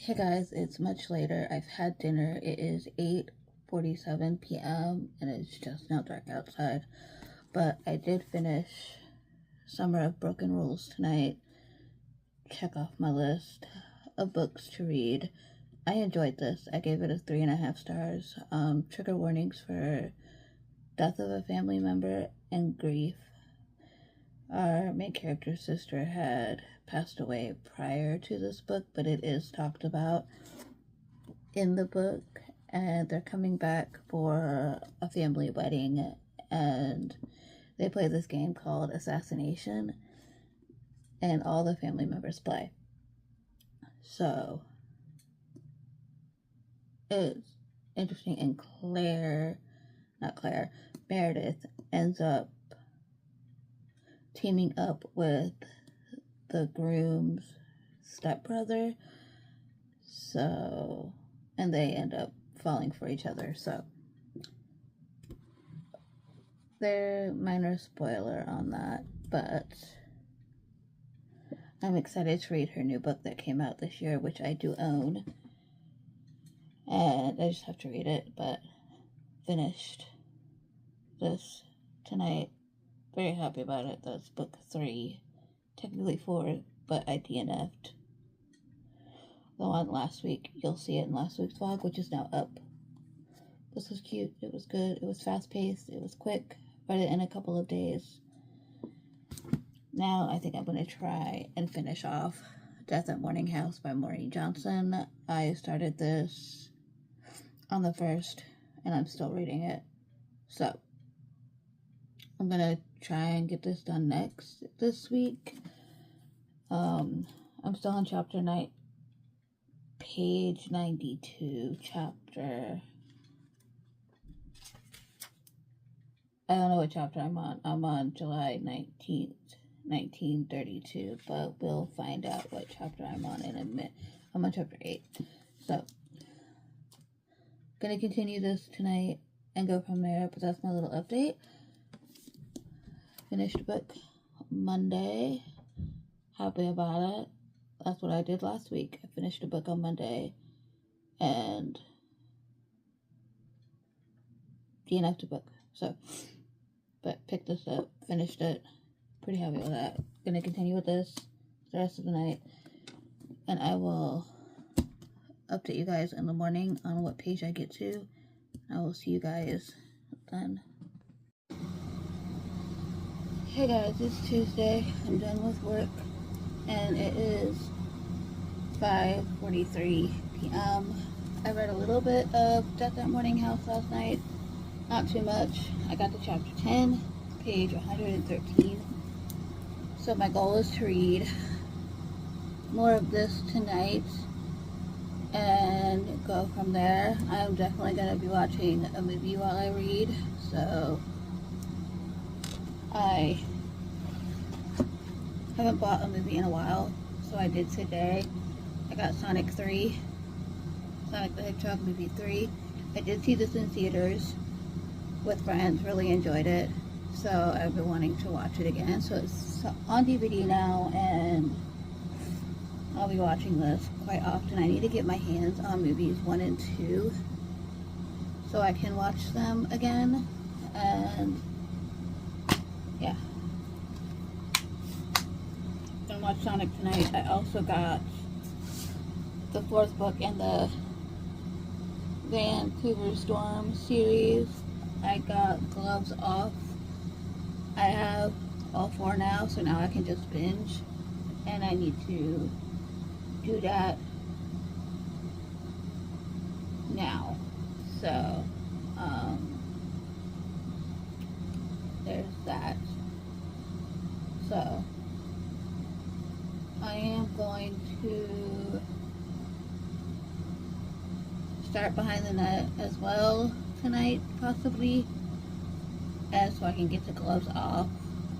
Hey guys, it's much later. I've had dinner. It is 8:47 p.m. and it's just now dark outside. But I did finish Summer of Broken Rules tonight. Check off my list of books to read. I enjoyed this. I gave it a 3.5 stars. Trigger warnings for death of a family member and grief. Our main character's sister had passed away prior to this book, but it is talked about in the book, and they're coming back for a family wedding, and they play this game called Assassination, and all the family members play. So it's interesting, and Meredith ends up teaming up with the groom's stepbrother, and they end up falling for each other. So there, minor spoiler on that, but I'm excited to read her new book that came out this year, which I do own, and I just have to read it. But finished this tonight. Very happy about it. That's book 3, technically 4, but I DNF'd the one last week. You'll see it in last week's vlog, which is now up. This was cute. It was good. It was fast-paced. It was quick. Read it in a couple of days. Now I think I'm going to try and finish off Death at Morning House by Maureen Johnson. I started this on the 1st, and I'm still reading it. So I'm going to try and get this done this week. I'm still on chapter 9, page 92, chapter... I don't know what chapter I'm on. I'm on July 19th, 1932, but we'll find out what chapter I'm on in a minute. I'm on chapter 8. So, gonna continue this tonight and go from there, but that's my little update. Finished a book Monday. Happy about it. That's what I did last week. I finished a book on Monday and DNF'd a book. So, but picked this up, finished it. Pretty happy with that. Gonna continue with this the rest of the night, and I will update you guys in the morning on what page I get to. I will see you guys then. Hey guys, it's Tuesday. I'm done with work, and it is 5:43 p.m. I read a little bit of Death at Morning House last night. Not too much. I got to chapter 10, page 113. So my goal is to read more of this tonight and go from there. I'm definitely going to be watching a movie while I read. So I haven't bought a movie in a while. So I did today. I got Sonic the Hedgehog movie 3. I did see this in theaters with friends, really enjoyed it, so I've been wanting to watch it again. So it's on DVD now, and I'll be watching this quite often. I need to get my hands on movies 1 and 2 so I can watch them again, and yeah, gonna watch Sonic tonight. I also got the 4th book in the Vancouver Storm series. I got Gloves Off. I have all 4 now, so now I can just binge, and I need to do that now. So there's that. So I am going to start Behind the Net as well tonight, possibly, and so I can get the Gloves Off.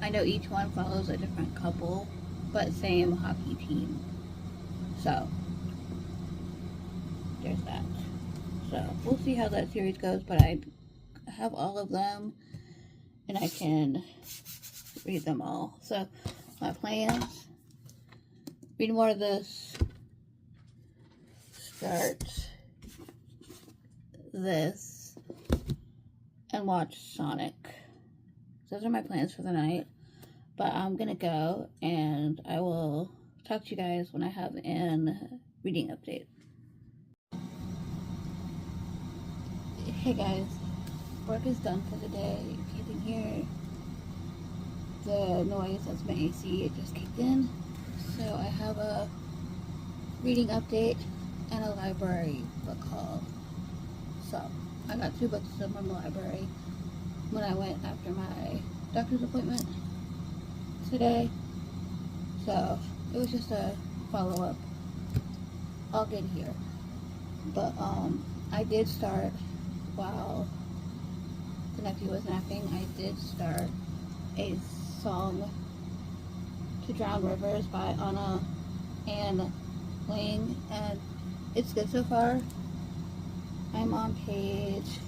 I know each one follows a different couple, but same hockey team. So there's that. So we'll see how that series goes, but I have all of them and I can read them all. So my plans: read more of this, start this and watch Sonic. Those are my plans for the night. But I'm gonna go, and I will talk to you guys when I have an reading update. Hey guys, work is done for the day. If you can hear the noise, that's my AC, it just kicked in. So I have a reading update and a library book haul. So I got 2 books from the library when I went after my doctor's appointment today. So it was just a follow-up. I'll get here. But I did start, while the nephew was napping, I did start a Song to Drown Rivers by Anna Ling, and it's good so far. I'm on page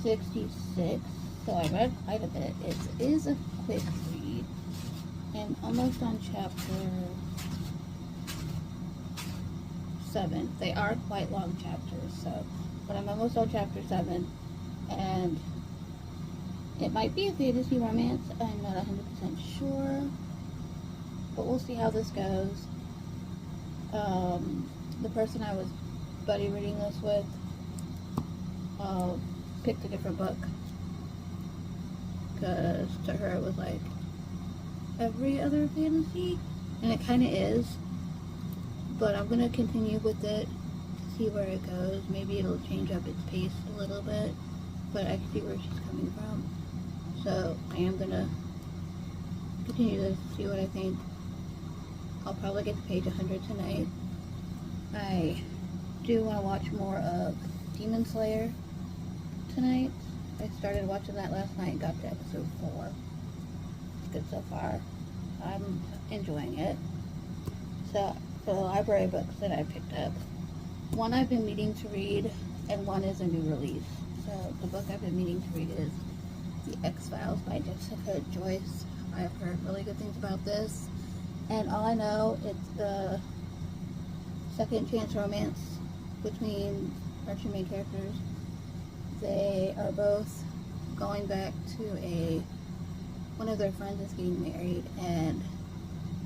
66, so I read quite a bit. It is a quick read, and almost on chapter 7. They are quite long chapters, so, but I'm almost on chapter 7, and it might be a fantasy romance. I'm not 100% sure, but we'll see how this goes. The person I was buddy reading this with picked a different book, because to her it was like every other fantasy, and it kind of is, but I'm going to continue with it to see where it goes. Maybe it'll change up its pace a little bit, but I can see where she's coming from. So I am going to continue to see what I think. I'll probably get to page 100 tonight. I do want to watch more of Demon Slayer tonight. I started watching that last night and got to episode 4. It's good so far. I'm enjoying it. So for the library books that I picked up, one I've been meaning to read, and one is a new release. So the book I've been meaning to read is The X-Files by Jessica Joyce. I've heard really good things about this, and all I know, it's the second chance romance between our 2 main characters. They are both going back to one of their friends is getting married, and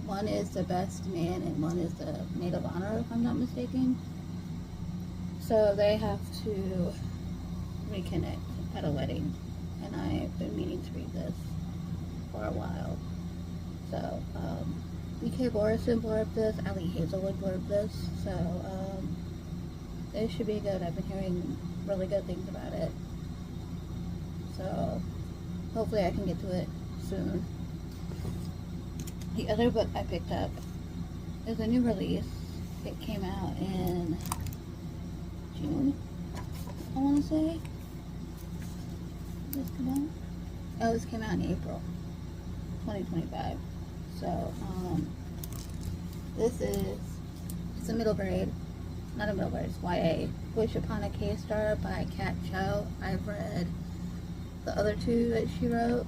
one is the best man and one is the maid of honor, if I'm not mistaken. So they have to reconnect at a wedding, and I've been meaning to read this for a while. So B.K. Morrison blurbed this, Ali Hazelwood blurbed this, so it should be good. I've been hearing really good things about it, so hopefully I can get to it soon. The other book I picked up is a new release. It came out in June, I want to say. Did this come out? Oh, this came out in April 2025. So, it's a middle grade, not a middle grade, it's YA. Wish Upon a K-Star by Kat Chow. I've read the other 2 that she wrote,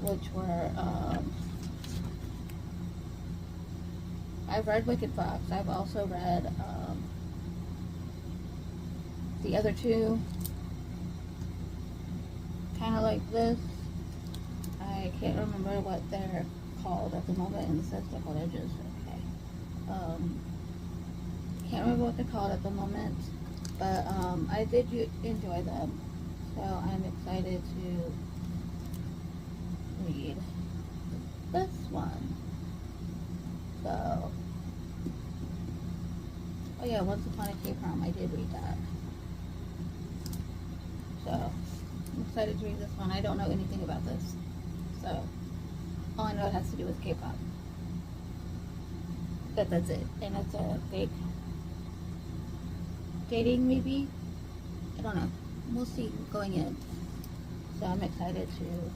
which were, I've read Wicked Fox. I've also read, the other 2, kind of like this. I can't remember what they're called at the moment, and it says Double Edges. Okay. Can't remember what they're called at the moment, but I did enjoy them, so I'm excited to read this one. So, oh yeah, Once Upon a K-Prom, I did read that. So, I'm excited to read this one. I don't know anything about this. So, all I know it has to do with K-pop. But that's it. And it's a fake dating, maybe? I don't know. We'll see going in. So I'm excited to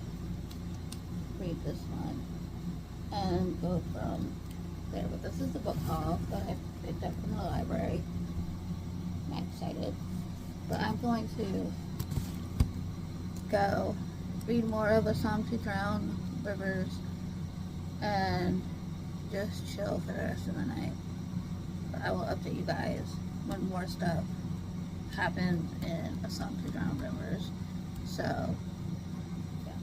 read this one and go from there. But this is the book haul that I picked up from the library. I'm excited. But I'm going to go read more of A Song to Drown Rivers and just chill for the rest of the night. I will update you guys when more stuff happens in A Song to Drown Rivers. So, yeah.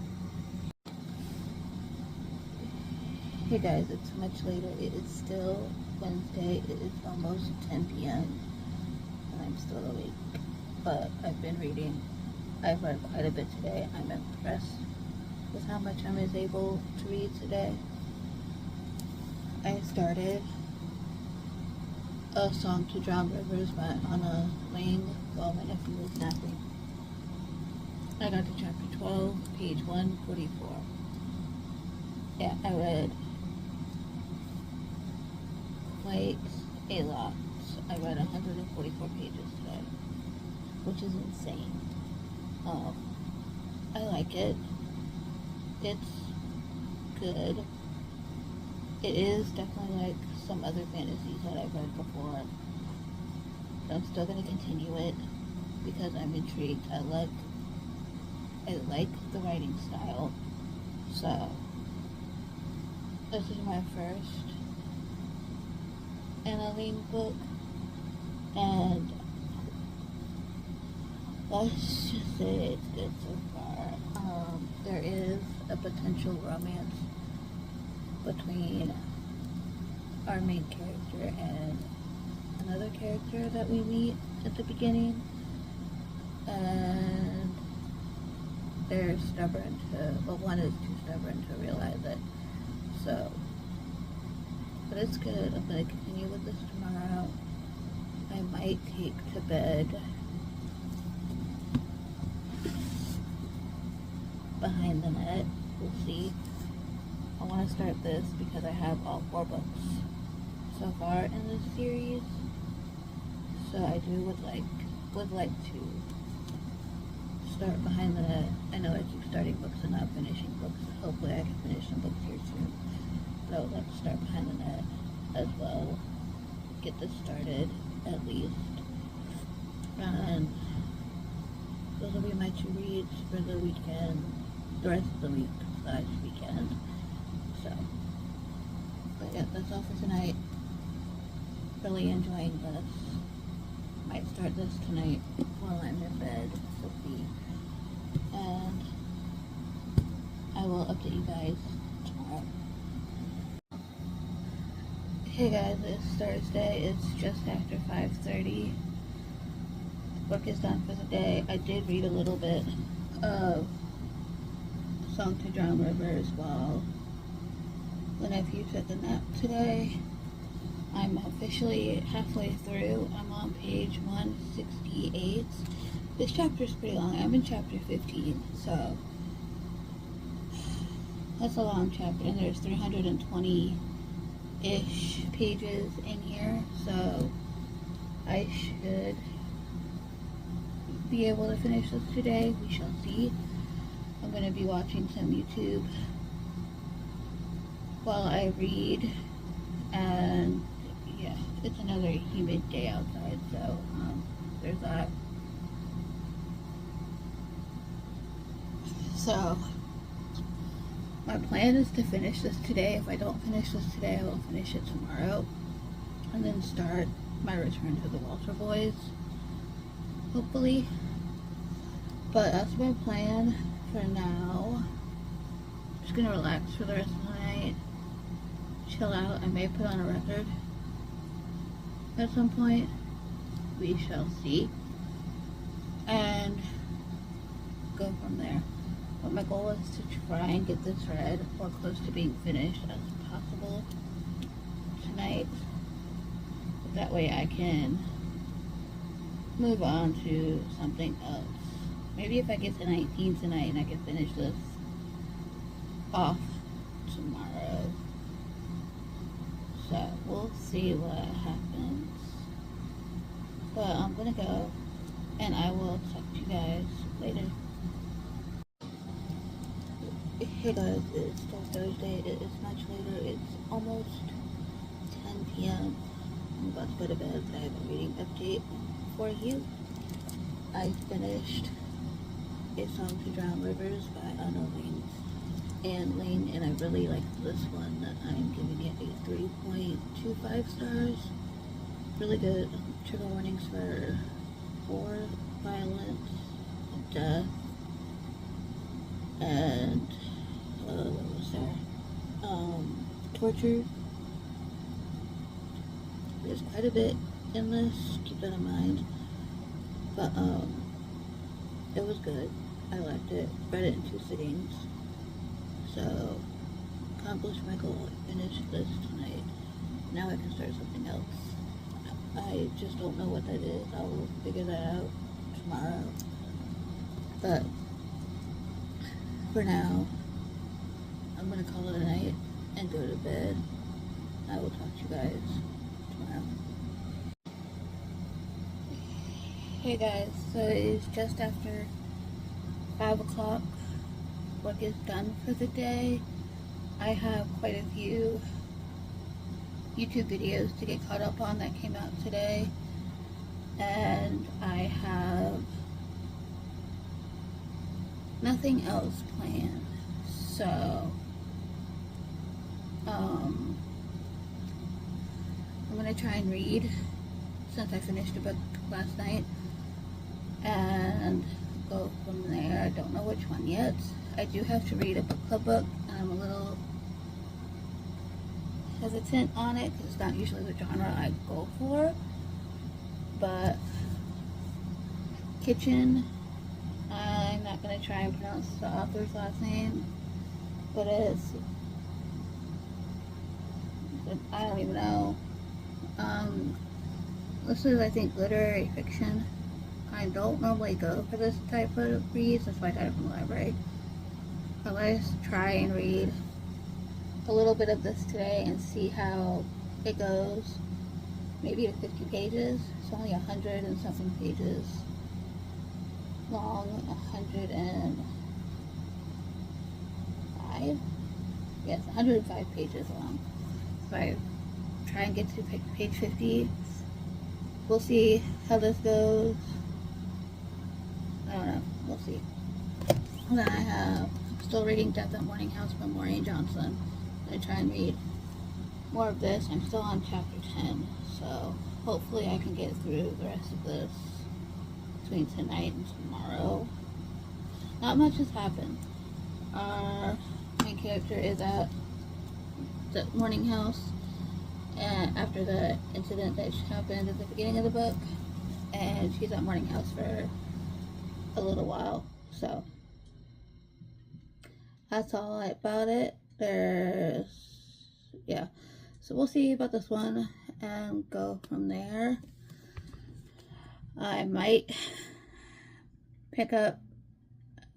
Hey guys, it's much later. It is still Wednesday. It is almost 10 p.m. and I'm still awake. But I've been reading. I've read quite a bit today. I'm impressed with how much I was able to read today. I started A Song to Drown Rivers by Anna Lang while my nephew was napping. I got to chapter 12, page 144. Yeah, I read quite a lot. I read 144 pages today, which is insane. I like it. It's good. It is definitely like some other fantasies that I've read before. But I'm still going to continue it because I'm intrigued. I like the writing style. So, this is my first Anna Lang book. And let's just say it's good so far. There is a potential romance between our main character and another character that we meet at the beginning, and they're stubborn to, well, one is too stubborn to realize it. So, but it's good. I'm going to continue with this tomorrow. I might take to bed Behind the Net. We'll see. I want to start this because I have all 4 books so far in this series. So I would like to start Behind the Net. I know I keep starting books and not finishing books. Hopefully I can finish some books here soon. But I would like to start Behind the Net as well. Get this started at least. And those will be my 2 reads for the weekend, the rest of the week / weekend. So, but yeah, that's all for tonight. Really enjoying this. Might start this tonight while I'm in bed. We'll see. And I will update you guys tomorrow. Hey guys, it's Thursday. It's just after 5:30. Book is done for the day. I did read a little bit of Song to Drown Rivers while the nephew took a nap today. I'm officially halfway through. I'm on page 168. This chapter is pretty long. I'm in chapter 15, so that's a long chapter, and there's 320-ish pages in here, so I should be able to finish this today. We shall see. I'm going to be watching some YouTube while I read, and yeah, it's another humid day outside, so there's that. So my plan is to finish this today. If I don't finish this today, I will finish it tomorrow and then start my return to the Walter Boys, hopefully. But that's my plan for now. I'm just gonna relax for the rest of the night, chill out. I may put on a record at some point. We shall see. And go from there. But my goal is to try and get this read or close to being finished as possible tonight. That way I can move on to something else. Maybe if I get to 19 tonight and I can finish this off tomorrow. So we'll see what happens. But I'm gonna go, and I will talk to you guys later. Hey guys, it's still Thursday. It is much later. It's almost 10 p.m. I'm about to go to bed. I have a reading update for you. I finished A Song to Drown Rivers by Anna Lang, and I really liked this one. I'm giving it a 3.25 stars. really good trigger warnings for war, violence, death, and what was there? Torture. There's quite a bit in this, keep that in mind. But it was good. I liked it. Read it in 2 sittings. So accomplished my goal. I finished this tonight. Now I can start something else. I just don't know what that is. I'll figure that out tomorrow. But for now, I'm gonna call it a night and go to bed. I will talk to you guys tomorrow. Hey guys, so it's just after 5 o'clock. Work is done for the day. I have quite a few YouTube videos to get caught up on that came out today, and I have nothing else planned. So I'm gonna try and read, since I finished a book last night, and go from there. I don't know which one yet. I do have to read a book club book, and I'm a little hesitant on it because it's not usually the genre I go for. But Kitchen, I'm not going to try and pronounce the author's last name, but I don't even know. This is, I think, literary fiction. I don't normally go for this type of reads. That's why I got it from the library. But let's try and read a little bit of this today and see how it goes. Maybe to 50 pages. It's only 100 and something pages long. 105? Yes, 105 pages long. So I try and get to page 50. We'll see how this goes. I don't know. We'll see. And then I'm still reading Death at Morning House by Maureen Johnson. I'm going to try and read more of this. I'm still on chapter 10, so hopefully I can get through the rest of this between tonight and tomorrow. Not much has happened. Our main character is at the Morning House after the incident that happened at the beginning of the book, and she's at Morning House for a little while. So that's all about it. So we'll see about this one and go from there. I might pick up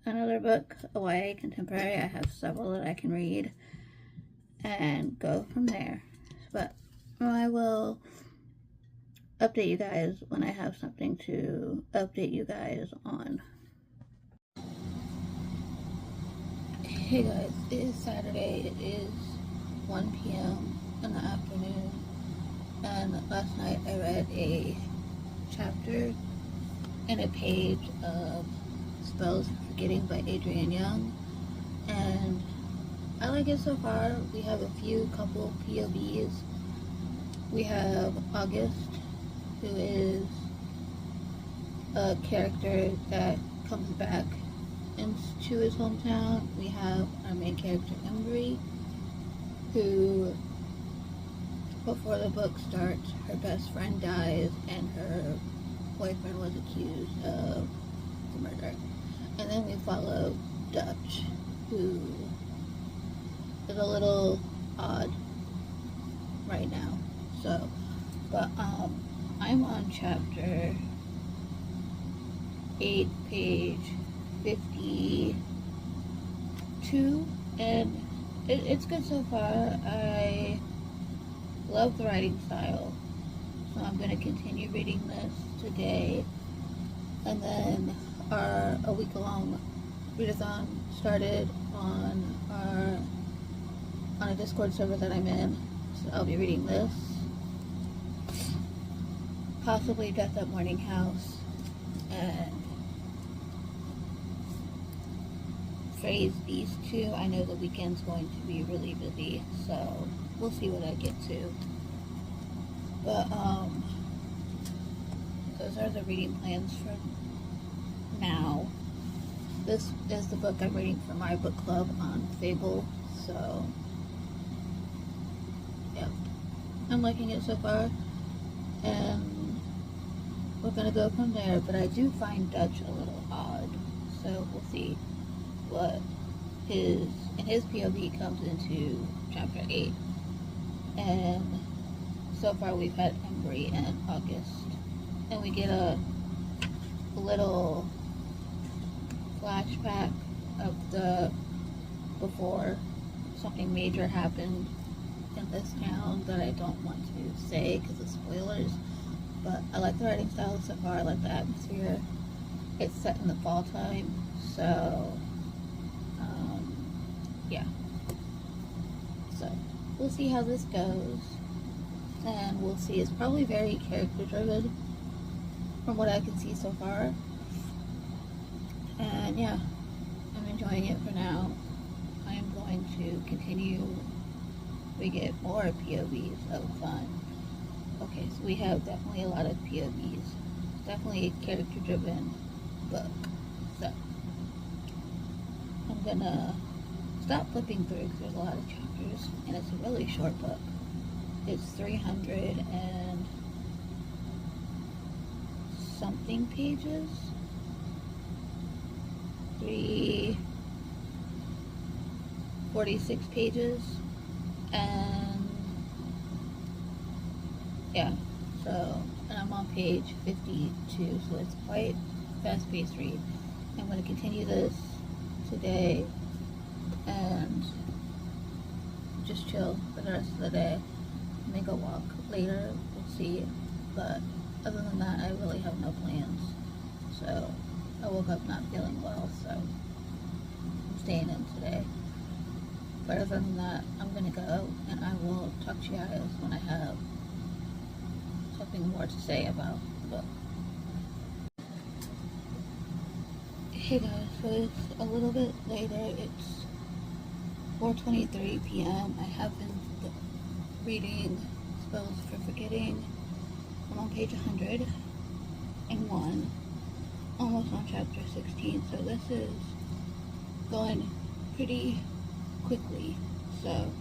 another book, YA contemporary. I have several that I can read and go from there. But I will update you guys when I have something to update you guys on. Hey guys, it is Saturday. It is 1 p.m. in the afternoon, and last night I read a chapter and a page of Spells for Forgetting by Adrienne Young, and I like it so far. We have a couple POVs. We have August, who is a character that comes back into his hometown. We have our main character, Embry, who, before the book starts, her best friend dies and her boyfriend was accused of the murder. And then we follow Dutch, who is a little odd right now. So, but I'm on chapter 8, page 52, and it's good so far. I love the writing style, so I'm going to continue reading this today. And then a week-long readathon started on a Discord server that I'm in, so I'll be reading this, possibly Death at Morning House, and phrase these two. I know the weekend's going to be really busy, so we'll see what I get to. But those are the reading plans for now. This is the book I'm reading for my book club on Fable, so yeah, I'm liking it so far, and we're gonna go from there. But I do find Dutch a little odd, so we'll see what in his POV comes into chapter 8. And so far we've had Embry and August, and we get a little flashback of the before something major happened in this town that I don't want to say because of spoilers. But I like the writing style so far. I like the atmosphere. It's set in the fall time, so yeah. So we'll see how this goes, and we'll see. It's probably very character driven from what I can see so far. And yeah, I'm enjoying it for now. I am going to continue. We get more POVs of fun. Okay, so we have definitely a lot of POVs. Definitely a character driven book. So I'm gonna stop flipping through because there's a lot of chapters, and it's a really short book. It's 300 and something pages. 346 pages, and yeah, so, and I'm on page 52, so it's quite fast-paced read. I'm going to continue this today and just chill for the rest of the day, make a walk later, we'll see. But other than that, I really have no plans. So I woke up not feeling well, so I'm staying in today. But other than that, I'm gonna go, and I will talk to you guys when I have something more to say about the book. Hey guys, so it's a little bit later. It's 4:23 p.m. I have been reading Spells for Forgetting. I'm on page 101, almost on chapter 16, so this is going pretty quickly, so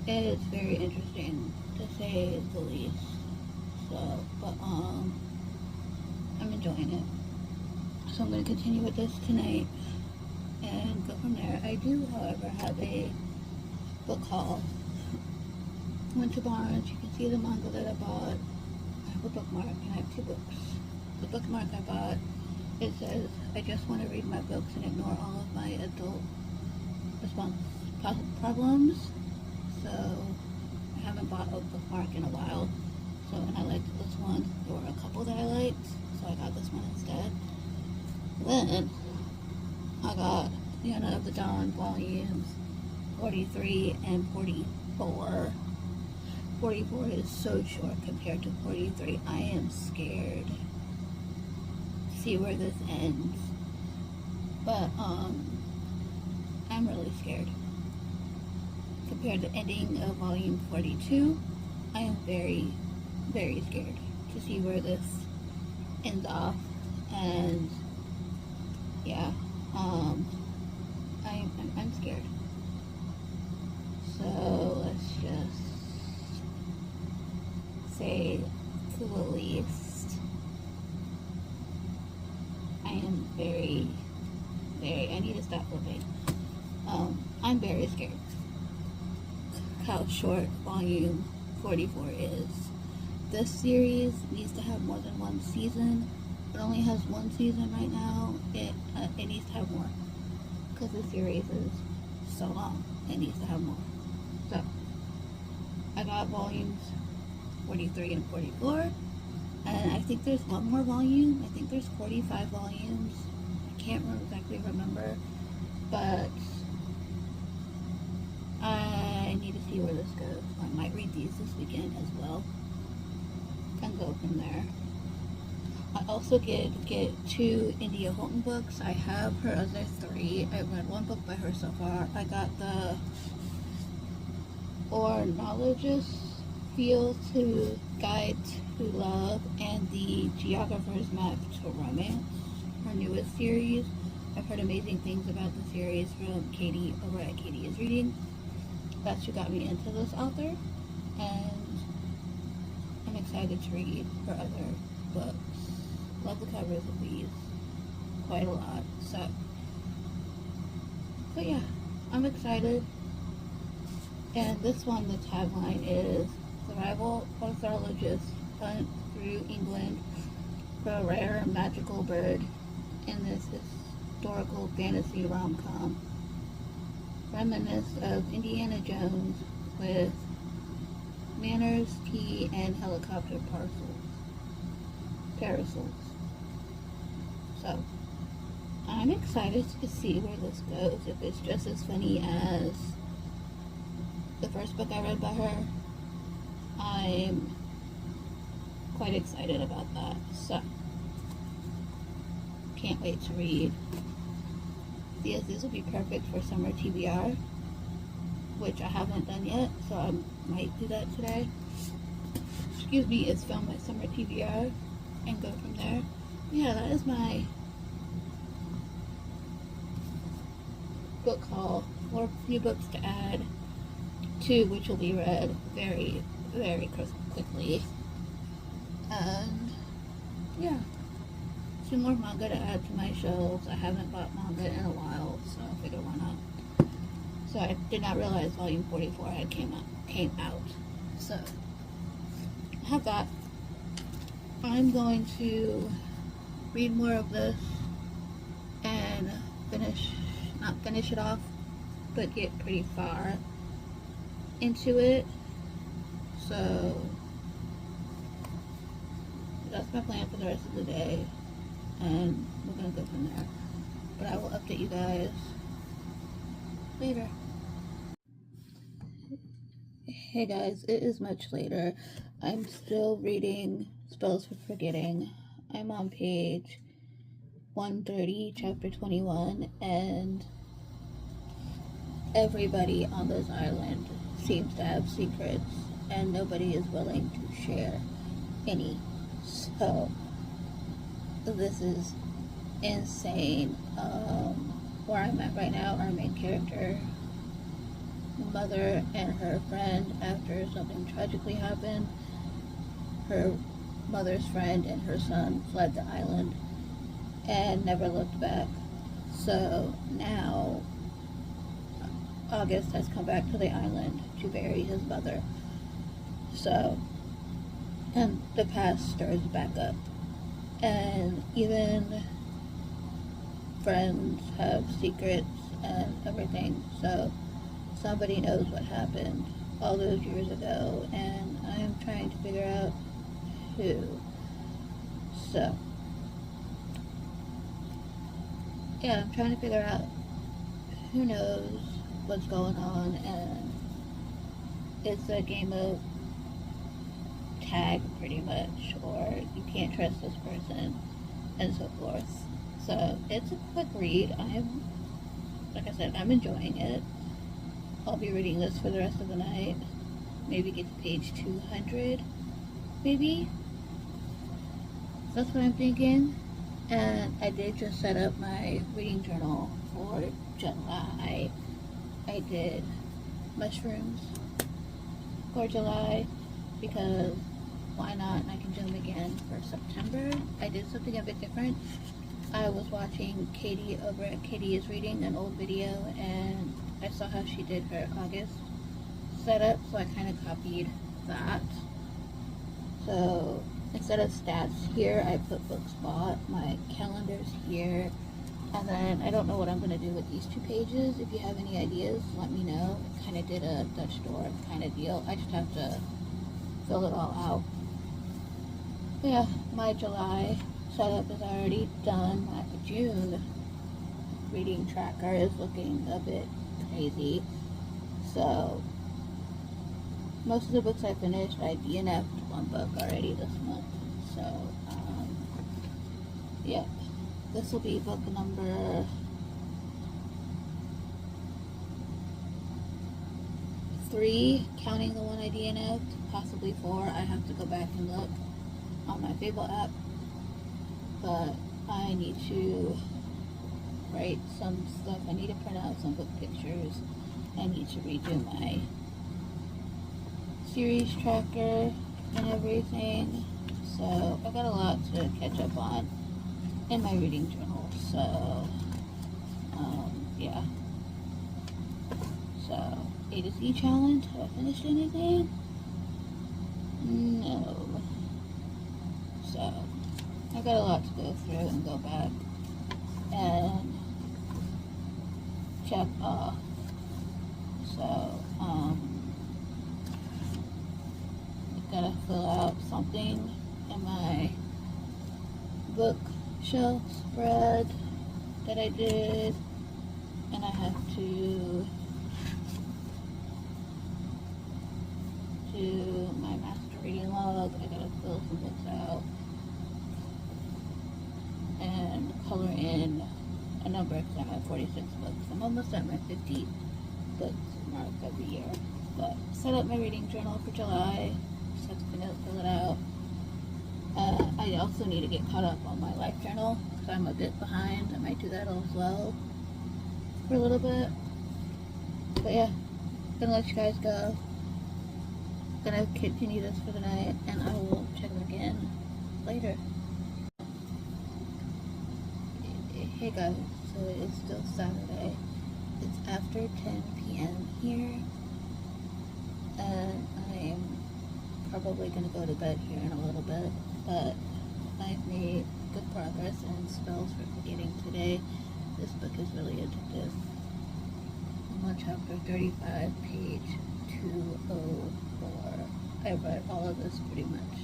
it is very interesting to say the least. So, but I'm enjoying it. So I'm going to continue with this tonight and go from there. I do, however, have a book haul. Went to Barnes. You can see the manga that I bought. I have a bookmark, and I have 2 books. The bookmark I bought, it says, I just want to read my books and ignore all of my adult problems. So I haven't bought a bookmark in a while. So, and I liked this one. There were a couple that I liked, so I got this one instead. Then I got The End of the Dawn volumes 43 and 44. 44 is so short compared to 43. I am scared to see where this ends. But I'm really scared. Compared to the ending of volume 42, I am very, very scared to see where this ends off. And yeah, I'm scared. So let's just say, to the least, I am very, I need to stop flipping. I'm very scared how short volume 44 is. This series needs to have more than 1 season. It only has 1 season right now. It needs to have more, because the series is so long. It needs to have more. So I got volumes 43 and 44, and I think there's one more volume. I think there's 45 volumes. I can't exactly remember, but I need to see where this goes. I might read these this weekend as well and go from there. I also get 2 India Holton books. I have her other 3. I've read 1 book by her so far. I got the Ornithologist feel to Guide to Love and the Geographer's Map to Romance, her newest series. I've heard amazing things about the series from Katie over at Katie is Reading. That's who got me into this author, and I'm excited to read her other books. Love the covers of these quite a lot. But yeah, I'm excited. And this one, the tagline is Survival Ornithologists hunt through England for a rare magical bird in this historical fantasy rom-com. Reminiscent of Indiana Jones with manners, tea, and helicopter parasols. So, I'm excited to see where this goes. If it's just as funny as the first book I read by her, I'm quite excited about that. So, can't wait to read. Yes, this will be perfect for summer TBR, which I haven't done yet, so I might do that today. Excuse me, it's film my summer TBR and go from there. Yeah, that is my book haul. More few books to add, two which will be read very, very quickly. And yeah, some more manga to add to my shelves. I haven't bought manga in a while, so I figured why not. So I did not realize volume 44 had came out. So I have that. I'm going to read more of this and not finish it off, but get pretty far into it. So that's my plan for the rest of the day, and we're gonna go from there. But I will update you guys later. Hey guys, it is much later. I'm still reading Spells for Forgetting. I'm on page 130, chapter 21, and everybody on this island seems to have secrets, and nobody is willing to share any. So, this is insane. Where I'm at right now, our main character, mother and her friend, after something tragically happened, her mother's friend and her son fled the island and never looked back. So now August has come back to the island to bury his mother. So, and the past stirs back up, and even friends have secrets and everything. So somebody knows what happened all those years ago, and I'm trying to figure out who. So yeah, I'm trying to figure out who knows what's going on, and it's a game of tag pretty much, or you can't trust this person, and so forth. So it's a quick read. Like I said, I'm enjoying it. I'll be reading this for the rest of the night. Maybe get to page 200, maybe. That's what I'm thinking. And I did just set up my reading journal for July. I did mushrooms for July because why not? And I can do them again for September. I did something a bit different. I was watching Katie over at Katie is Reading, an old video, and I saw how she did her August setup, so I kind of copied that. So instead of stats here, I put books bought, my calendars here, and then I don't know what I'm going to do with these 2 pages. If you have any ideas, let me know. I kind of did a Dutch door kind of deal. I just have to fill it all out. But yeah, my July setup is already done. My June reading tracker is looking a bit crazy. So most of the books I finished, I DNF'd 1 book already this month. So yeah, this will be book number 3, counting the one I DNF'd, possibly 4. I have to go back and look on my Fable app, but I need to write some stuff. I need to print out some book pictures. I need to redo my series tracker and everything. So I got a lot to catch up on in my reading journal. So yeah. So A to Z challenge. Have I finished anything? No. So I got a lot to go through and go back and check off. So I gotta fill out something in my bookshelf spread that I did, and I have to do my master reading log. I gotta fill some books out and color in a number, because I'm at 46 books. I'm almost at my 50 books mark every year. But set up my reading journal for July. Just have to fill it out. I also need to get caught up on my life journal, because I'm a bit behind. I might do that as well for a little bit. But yeah, gonna let you guys go. Gonna continue this for the night, and I will check back in later. Hey guys, so it is still Saturday. It's after 10 p.m. here, and I'm probably gonna go to bed here in a little bit, but I've made good progress in Spells for Forgetting today. This book is really addictive. I'm on chapter 35, page 204. I read all of this pretty much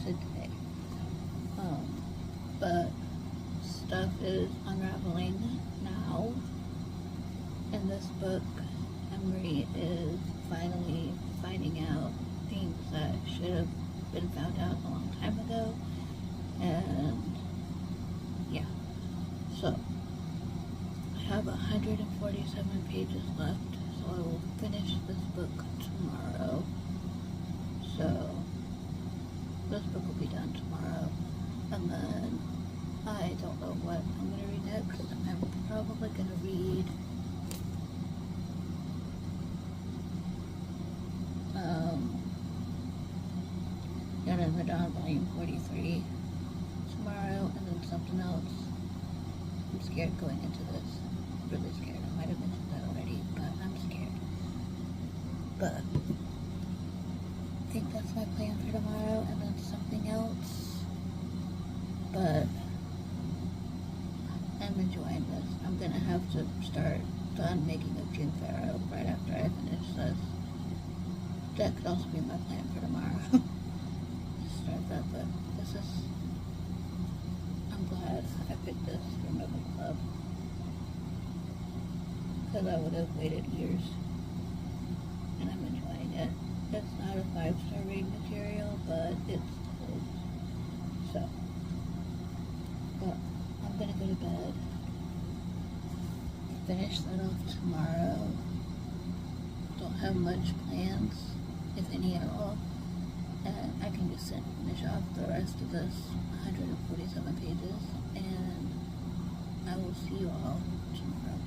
today. But stuff is unraveling now. In this book, Emery is finally finding out things that should have been found out a long time ago. And yeah, so I have 147 pages left, so I will finish this book tomorrow. So this book will be done tomorrow, and then I don't know what I'm going to read next. I'm probably going to read Gun in the Dawn Volume 43 tomorrow, and then something else. I'm scared going into this. Really scared. I might have mentioned that already, but I'm scared. But I think that's my plan for tomorrow, and then something else. But I'm enjoying this. I'm gonna have to start done making a June Pharaoh right after I finish this. That could also be my plan for tomorrow. Start that, but this is, I'm glad I picked this for my book club, because I would have waited years, and I'm enjoying it. It's not a 5-star read material, but it's close. So, but I'm gonna go to bed, finish that off tomorrow. Don't have much plans, if any at all, and I can just sit and finish off the rest of this 147 pages, and I will see you all tomorrow.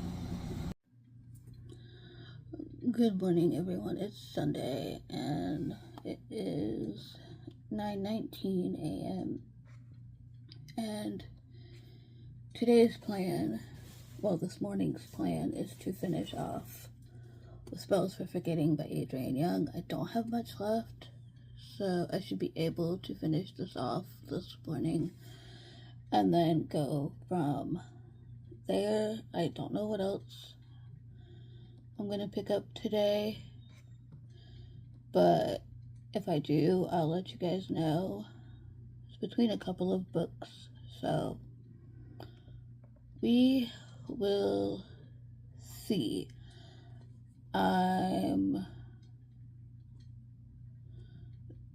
Good morning, everyone. It's Sunday, and it is 9:19 a.m. and today's plan, well, this morning's plan, is to finish off The Spells for Forgetting by Adrienne Young. I don't have much left, so I should be able to finish this off this morning and then go from there. I don't know what else I'm gonna pick up today, but if I do, I'll let you guys know. It's between a couple of books, so we will see. I'm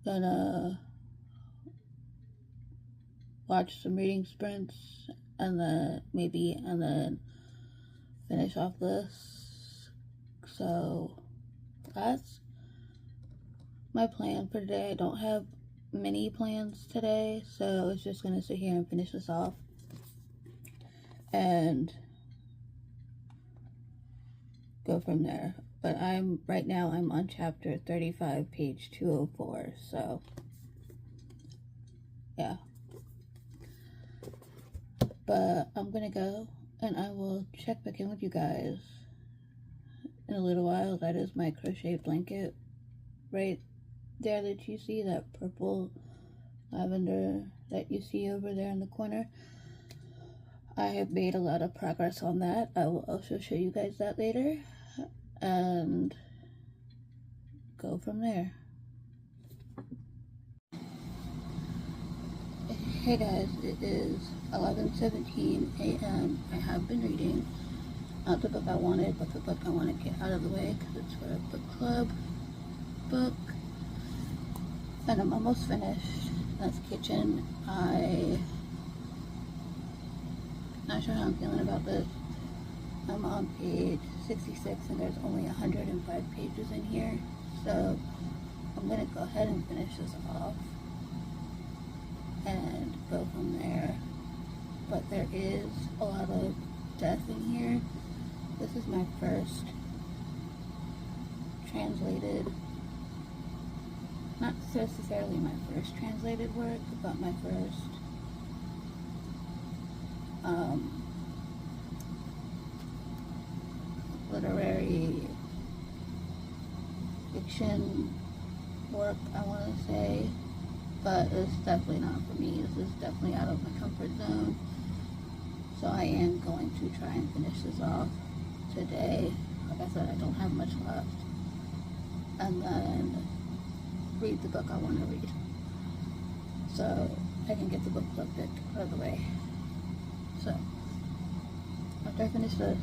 gonna watch some reading sprints and then finish off this. So That's my plan for today. I don't have many plans today, so it's just gonna sit here and finish this off. And go from there. But right now I'm on chapter 35, page 204, so yeah. But I'm gonna go and I will check back in with you guys in a little while. That is my crochet blanket right there that you see, that purple lavender that you see over there in the corner. I have made a lot of progress on that. I will also show you guys that later and go from there. Hey guys, it is 11:17 a.m. I have been reading, not the book I wanted, but the book I want to get out of the way because it's for a book club book. And I'm almost finished. That's Kitchen. I'm not sure how I'm feeling about this. I'm on page 66 and there's only 105 pages in here. So I'm going to go ahead and finish this off and go from there. But there is a lot of death in here. This is my first translated, not necessarily my first translated work, but my first literary fiction work, I want to say, but it's definitely not for me. This is definitely out of my comfort zone, so I am going to try and finish this off today. Like I said, I don't have much left, and then read the book I want to read, so I can get the book club bit out of the way. So after I finish this,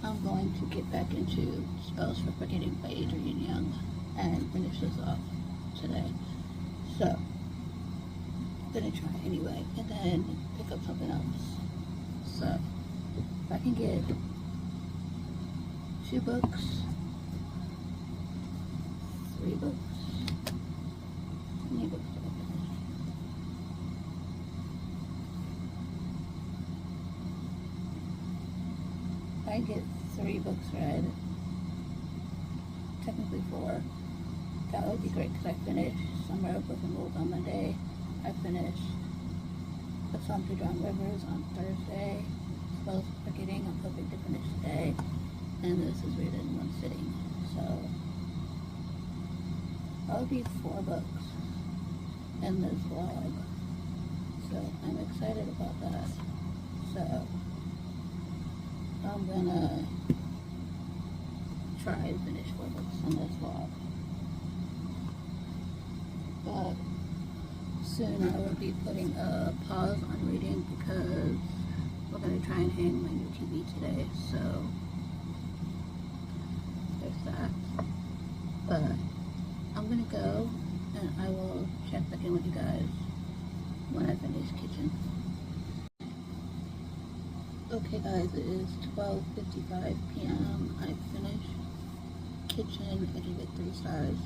I'm going to get back into Spells for Forgetting by Adrienne Young and finish this off today. So I'm gonna try anyway, and then pick up something else. So if I can get 2 books, 3 books, how many books do I finish? If I get 3 books read, technically 4, that would be great because I finished Summer of Broken Rules on Monday. I finished A Song to John Rivers on Thursday. Spells for Forgetting I'm hoping to finish today. And this is read in one sitting. So that would be 4 books in this vlog. So I'm excited about that. So I'm gonna try and finish 4 books in this vlog. But soon I will be putting a pause on reading because we're going to try and hang my new TV today, so there's that. But I'm going to go and I will check back in with you guys when I finish Kitchen. Okay guys, it is 12:55 p.m. I finished Kitchen. I gave it 3 stars.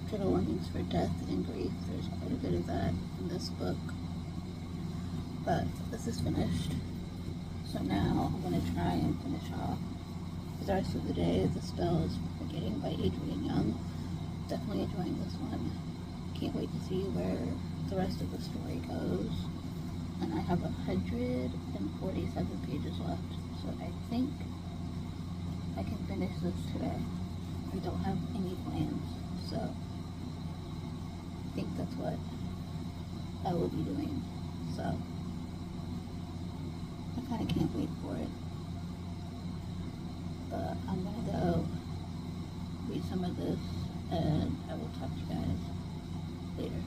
Trigger warnings for death and grief. There's quite a bit of that in this book. But this is finished. So now I'm going to try and finish off the rest of the day. The Spells for Forgetting by Adrienne Young. Definitely enjoying this one. Can't wait to see where the rest of the story goes. And I have 147 pages left. So I think I can finish this today. I don't have any plans. So I think that's what I will be doing. So I kind of can't wait for it. But I'm going to go read some of this and I will talk to you guys later.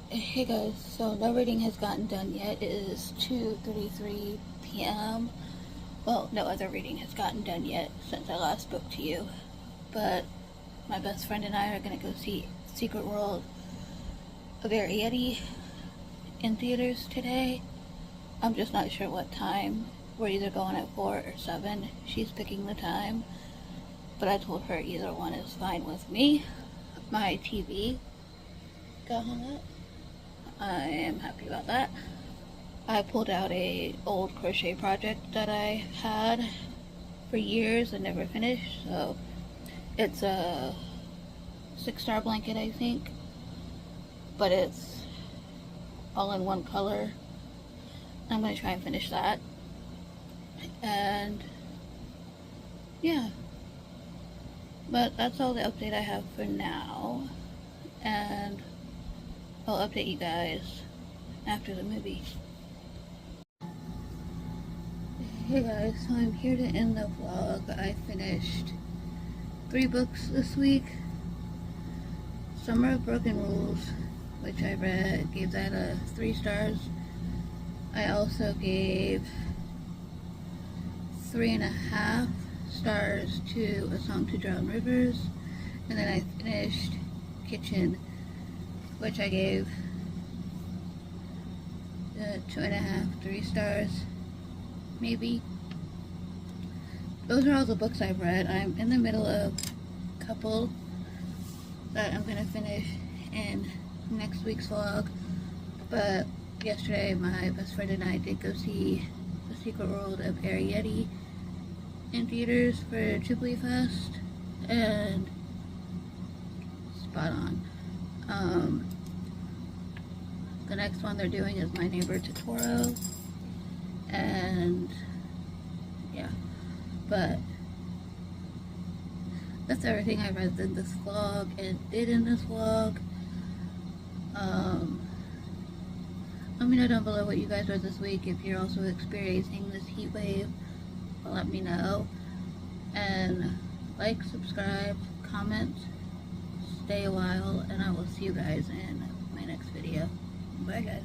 Hey guys, so no reading has gotten done yet. It is 2:33 p.m. Well, no other reading has gotten done yet since I last spoke to you. But my best friend and I are going to go see Secret World of Arrietty in theaters today. I'm just not sure what time we're either going at 4 or 7. She's picking the time, but I told her either one is fine with me. My TV got hung up. I am happy about that. I pulled out a old crochet project that I had for years and never finished, so it's a 6-star blanket, I think, but it's all in one color. I'm going to try and finish that, and yeah, but that's all the update I have for now, and I'll update you guys after the movie. Hey guys, so I'm here to end the vlog. I finished 3 books this week. Summer of Broken Rules, which I read, gave that a 3 stars. I also gave 3.5 stars to A Song to Drown Rivers. And then I finished Kitchen, which I gave 2.5, 3 stars, maybe. Those are all the books I've read. I'm in the middle of a couple that I'm gonna finish in next week's vlog, but yesterday my best friend and I did go see The Secret World of Arrietty in theaters for Jubilee Fest, and spot on. The next one they're doing is My Neighbor Totoro, and yeah, but that's everything I read in this vlog and did in this vlog. Let me know down below what you guys read this week. If you're also experiencing this heat wave, let me know. And like, subscribe, comment, stay a while, and I will see you guys in my next video. Bye guys.